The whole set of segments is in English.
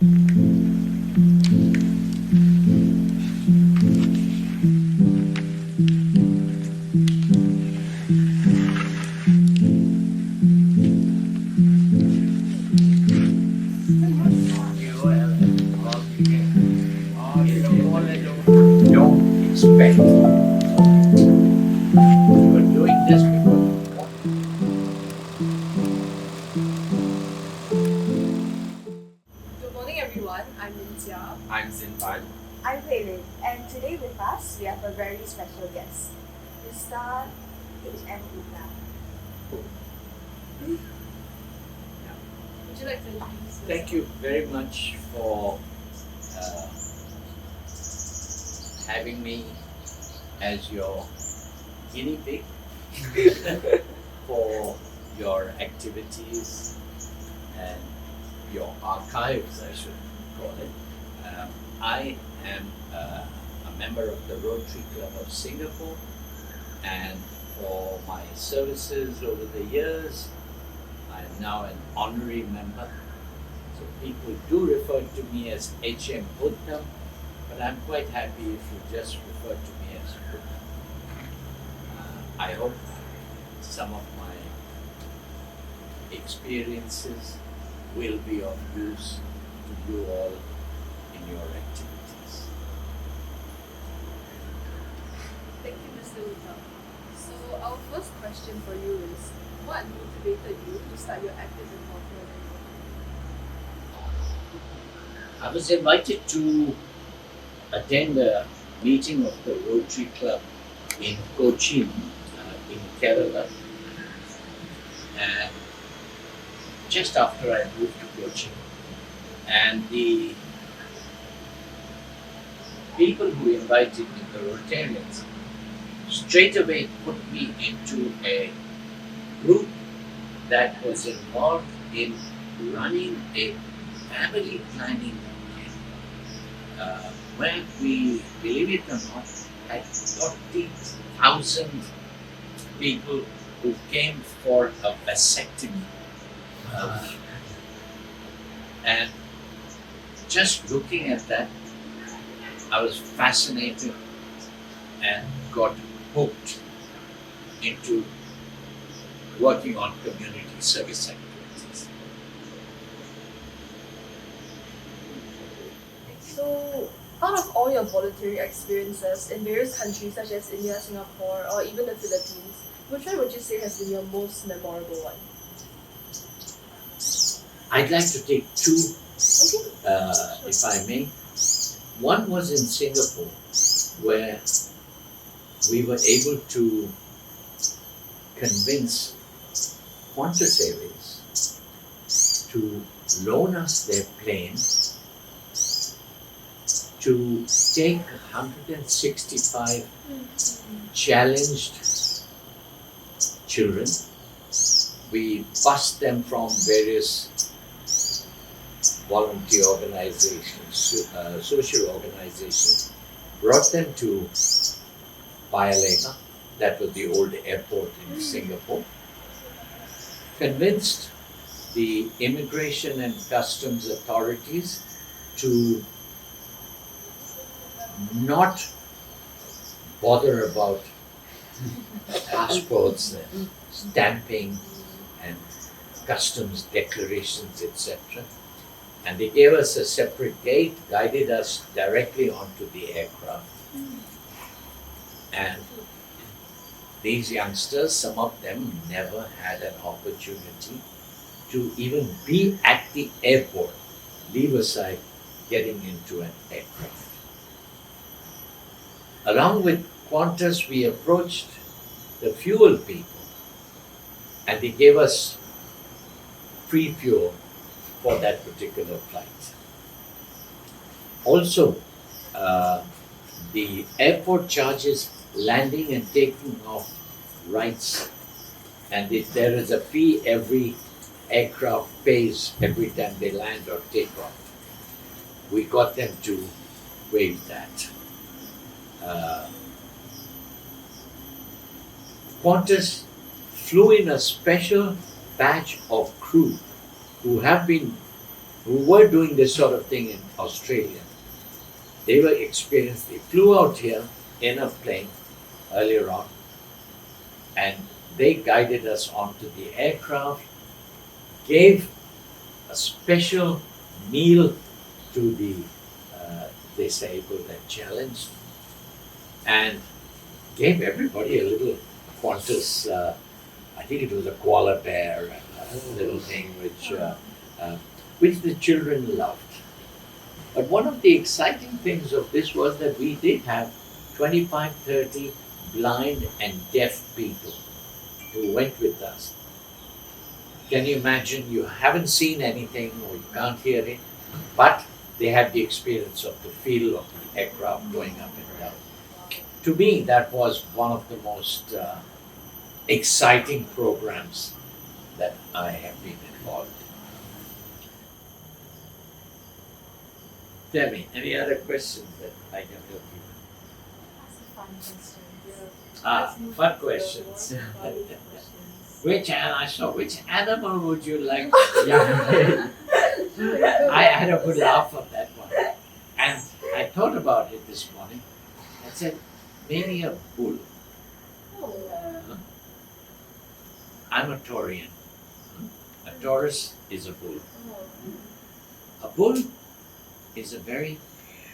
Don't expect you're doing this because you want. Good morning, everyone. I'm Lintia. I'm Zinban. I'm Peilin, and today with us we have a very special guest, Mr. H.M. Uttam. Would you like to introduce yourself? Thank you very much for having me as your guinea pig for your activities and your archives, I should call it. I am a member of the Rotary Club of Singapore, and for my services over the years, I am now an honorary member. So people do refer to me as H.M. Uttam, but I'm quite happy if you just refer to me as Uttam. I hope some of my experiences will be of use to you all in your activities. Thank you, Mr. Uttam. So, our first question for you is, what motivated you to start your active involvement in Rotary? I was invited to attend a meeting of the Rotary Club in Cochin, in Kerala, and just after I moved to Cochin. And the people who invited me, the Rotarians, straight away put me into a group that was involved in running a family planning where we, believe it or not, had 40,000 people who came for a vasectomy. And just looking at that, I was fascinated and got hooked into working on community service activities. So, out of all your voluntary experiences in various countries such as India, Singapore, or even the Philippines, which one would you say has been your most memorable one? I'd like to take two, Okay. if I may. One was in Singapore, where we were able to convince Qantas Airways to loan us their plane to take 165 challenged children. We bussed them from various volunteer organizations, social organizations, brought them to Paya Lebar, that was the old airport in Singapore, convinced the immigration and customs authorities to not bother about passports and stamping and customs declarations, etc. And they gave us a separate gate, guided us directly onto the aircraft. And these youngsters, some of them never had an opportunity to even be at the airport, leave aside getting into an aircraft. Along with Qantas, we approached the fuel people, and they gave us free fuel for that particular flight. Also, the airport charges landing and taking off rights, and there is a fee every aircraft pays every time they land or take off. We got them to waive that. Qantas flew in a special batch of crew who have been who were doing this sort of thing in Australia. They were experienced. They flew out here in a plane earlier on, and they guided us onto the aircraft, gave a special meal to the disabled and challenged, and gave everybody a little Qantas, I think it was a koala bear, a little thing which the children loved. But one of the exciting things of this was that we did have 25, 30 blind and deaf people who went with us. Can you imagine? You haven't seen anything or you can't hear it, but they had the experience of the feel of the aircraft going up and down. To me, that was one of the most exciting programs that I have been involved in. Tell me, any other questions that I can help you with? That's a fun question. Fun questions. Which animal would you like? Yeah. I had a good laugh on that one. And I thought about it this morning. I said, maybe a bull. I'm a Taurian. A Taurus is a bull. A bull is a very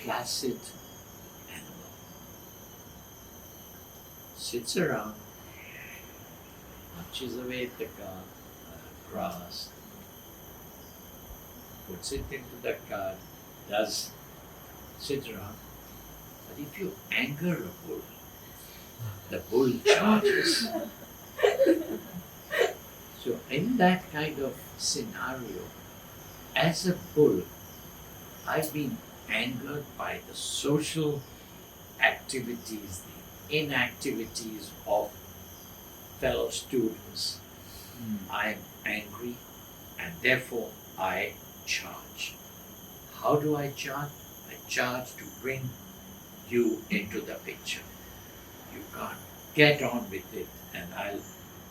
placid animal. Sits around, munches away at the grass, puts it into the cart, does sit around. But if you anger a bull, the bull charges. So in that kind of scenario, as a bull, I've been angered by the social activities, the inactivities of fellow students. I'm angry and therefore I charge. How do I charge? I charge to bring you into the picture. You can't get on with it, and I'll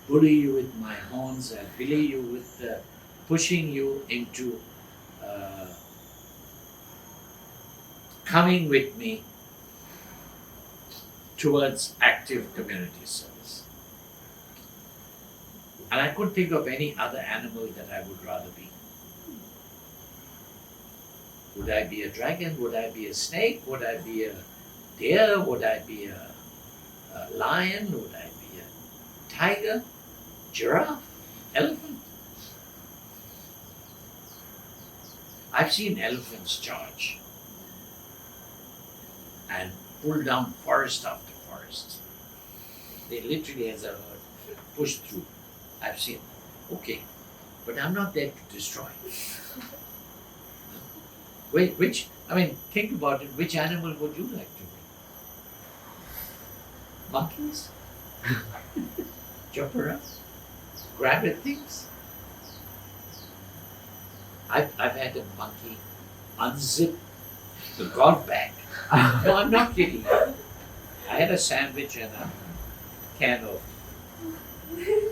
bully you with my horns, I'll bully you with pushing you into coming with me towards active community service. And I couldn't think of any other animal that I would rather be. Would I be a dragon? Would I be a snake? Would I be a deer? Would I be a lion? Would I be a tiger? Giraffe? Elephant? I've seen elephants charge and pull down forest after forest. They literally, as a herd, push through. I've seen. Okay, but I'm not there to destroy. Think about it, which animal would you like to be? Monkeys? Jump around? Grab at things? I've had a monkey unzip the golf bag. No, I'm not kidding. I had a sandwich and a can of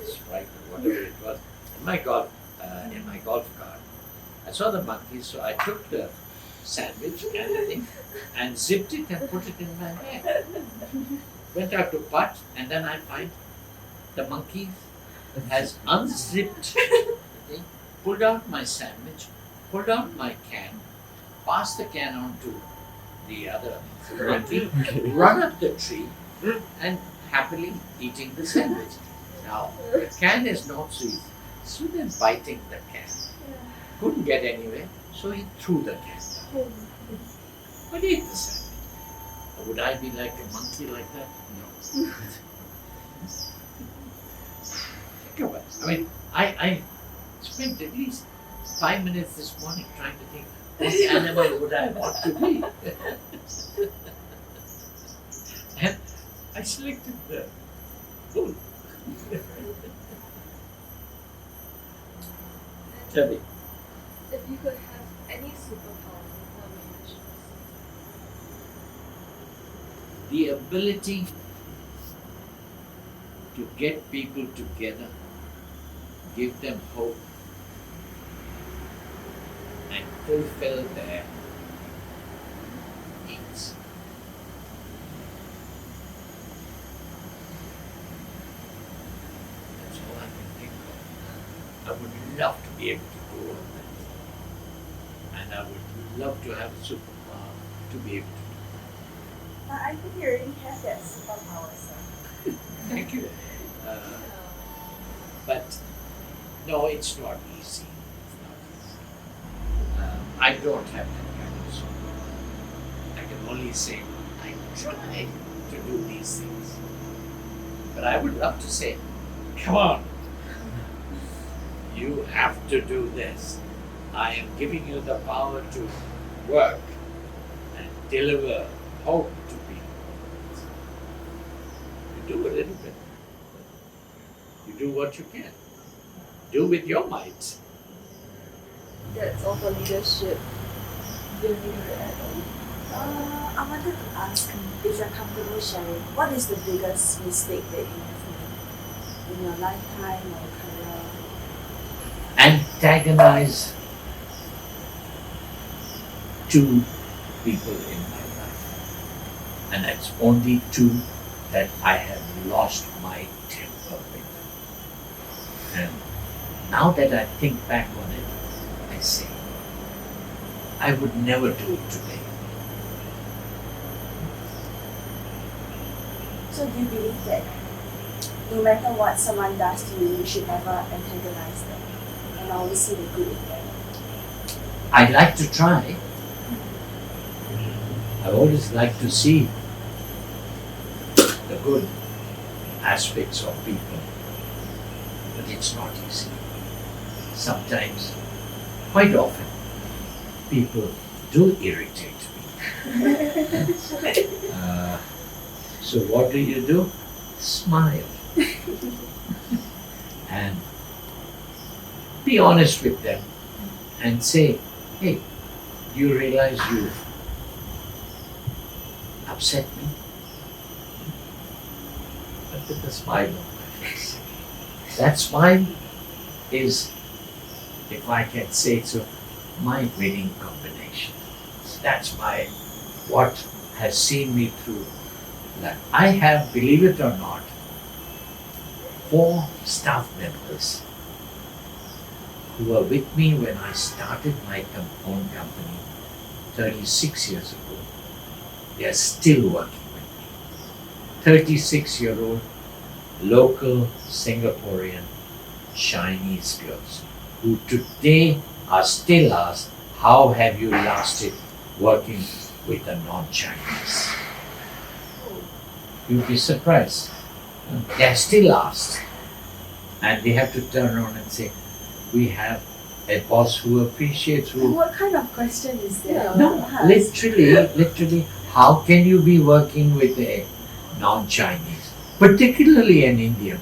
Sprite or whatever it was in my golf cart. I saw the monkey, so I took the sandwich and the thing and zipped it and put it in my bag. Went out to putt, and then I find the monkey has unzipped the thing, pulled out my sandwich, pulled out my can, passed the can on to the other monkey, run up the tree, and happily eating the sandwich. Now, the can is not so easy. So then biting the can. Couldn't get anywhere, so he threw the can down. But he ate the sandwich. Would I be like a monkey like that? No. Think about it. I spent at least 5 minutes this morning trying to think, what animal would I want to be? And I selected the bull. Tell me. If you could have any superpower, what would you choose? The ability to get people together, give them hope, and fulfill their needs. That's all I can think of. I would love to be able to do all that. And I would love to have a superpower to be able to do I think you already have that superpower, sir. that. Thank you. But no, it's not easy. It's not easy. I don't have that kind of superpower. I can only say I try to do these things. But I would love to say, come on, you have to do this. I am giving you the power to work and deliver hope to people. You do a little bit. You do what you can. Do with your might. That's all for leadership. Do you have anything to add on? I wanted to ask, if you're comfortable sharing, what is the biggest mistake that you have made in your lifetime or career? Antagonize two people in my life. And it's only two that I have lost my temper with. And now that I think back on it, I say, I would never do it today. So do you believe that no matter what someone does to you, you should never antagonize them and always see the good in them? I'd like to try. I always like to see the good aspects of people, but it's not easy. Sometimes, quite often, people do irritate me. So what do? Smile. And be honest with them and say, hey, do you realize you upset me? But with a smile on my face. That smile is, if I can say so, my winning combination. That's what has seen me through life. I have, believe it or not, 4 staff members who were with me when I started my own company 36 years ago. They are still working with me. 36-year-old local Singaporean Chinese girls who today are still asked, how have you lasted working with a non-Chinese? You'll be surprised. They're still asked. And they have to turn around and say, we have a boss who appreciates, who... What kind of question is that? No, literally, how can you be working with a non-Chinese, particularly an Indian?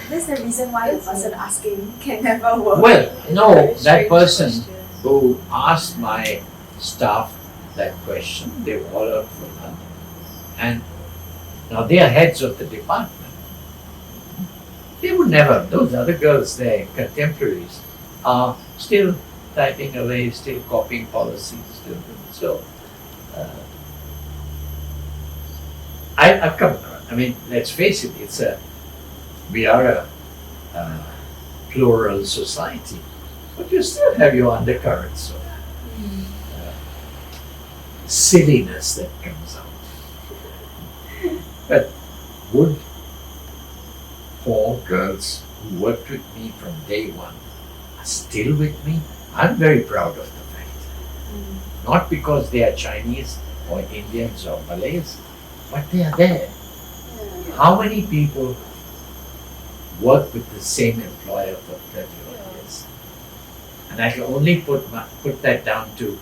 That's the reason why the person asking can never work. Well, no, that Strange person question. who asked my staff that question, they were all out for lunch. And now they are heads of the department. They would never, those other girls, their contemporaries, are still typing away, still copying policies, still doing so. I've come across, I mean, let's face it, we are a plural society, but you still have your undercurrents of silliness that comes out. But would 4 girls who worked with me from day one are still with me? I'm very proud of the fact. Not because they are Chinese or Indians or Malays, but they are there. How many people work with the same employer for 30 odd years? And I can only put that down to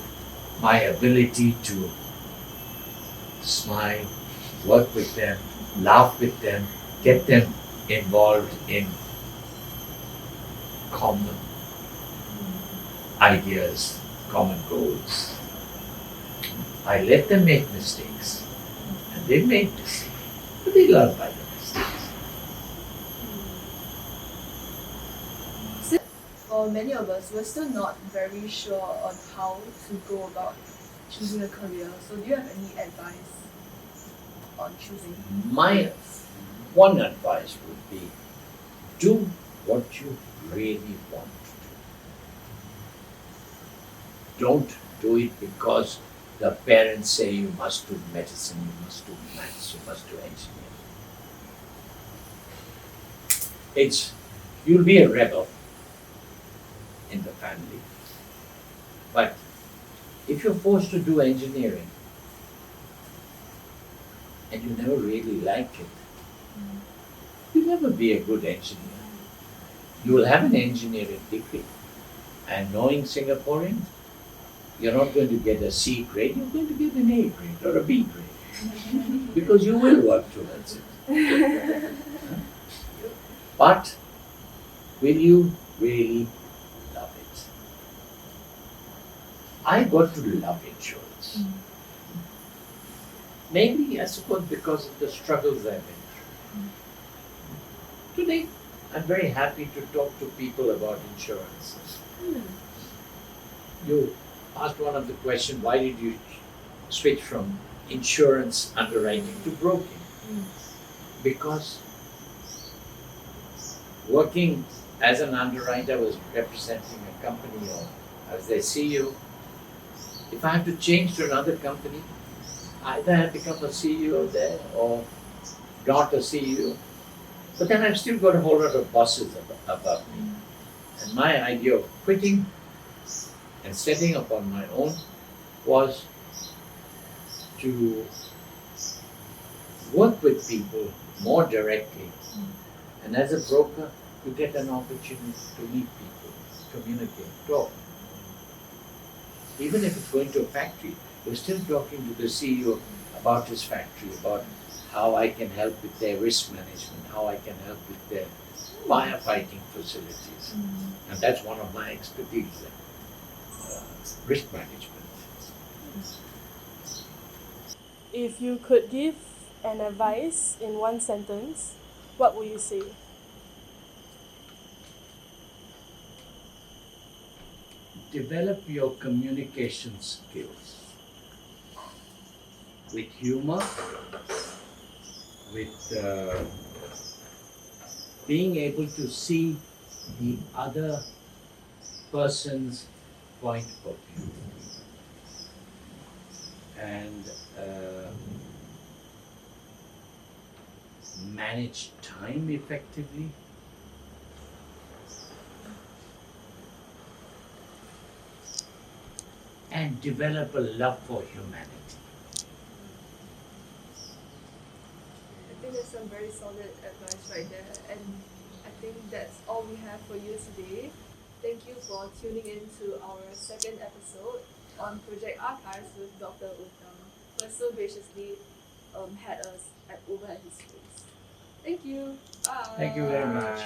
my ability to smile, work with them, laugh with them, get them involved in common ideas, common goals. I let them make mistakes, and they make mistakes, but they learn by the mistakes. For for many of us, we're still not very sure on how to go about choosing a career. So do you have any advice on choosing My careers? one advice would be do what you really want to do. Don't do it because the parents say you must do medicine, you must do maths, you must do engineering. You'll be a rebel in the family. But if you're forced to do engineering and you never really like it, you'll never be a good engineer. You will have an engineering degree. And knowing Singaporeans, you're not going to get a C grade, you're going to get an A grade or a B grade. Because you will work towards it. But will you really love it? I got to love insurance. Maybe, I suppose, because of the struggles I've been through. Today, I'm very happy to talk to people about insurance. You asked one of the questions, why did you switch from insurance underwriting to broking? Because working as an underwriter, I was representing a company or as their CEO. If I have to change to another company, either I become a CEO there or not a CEO. But then I've still got a whole lot of bosses above me. And my idea of quitting and setting up on my own was to work with people more directly. And as a broker, you get an opportunity to meet people, communicate, talk. Even if it's going to a factory, you're still talking to the CEO about his factory, about how I can help with their risk management, how I can help with their firefighting facilities. And that's one of my expertise, risk management. If you could give an advice in one sentence, what would you say? Develop your communication skills with humor, with being able to see the other person's point of view, and manage time effectively. And develop a love for humanity. I think that's some very solid advice right there, and I think that's all we have for you today. Thank you for tuning in to our second episode on Project Archives with Dr. Uttam, who has so graciously had us over at his place. Thank you. Bye. Thank you very much.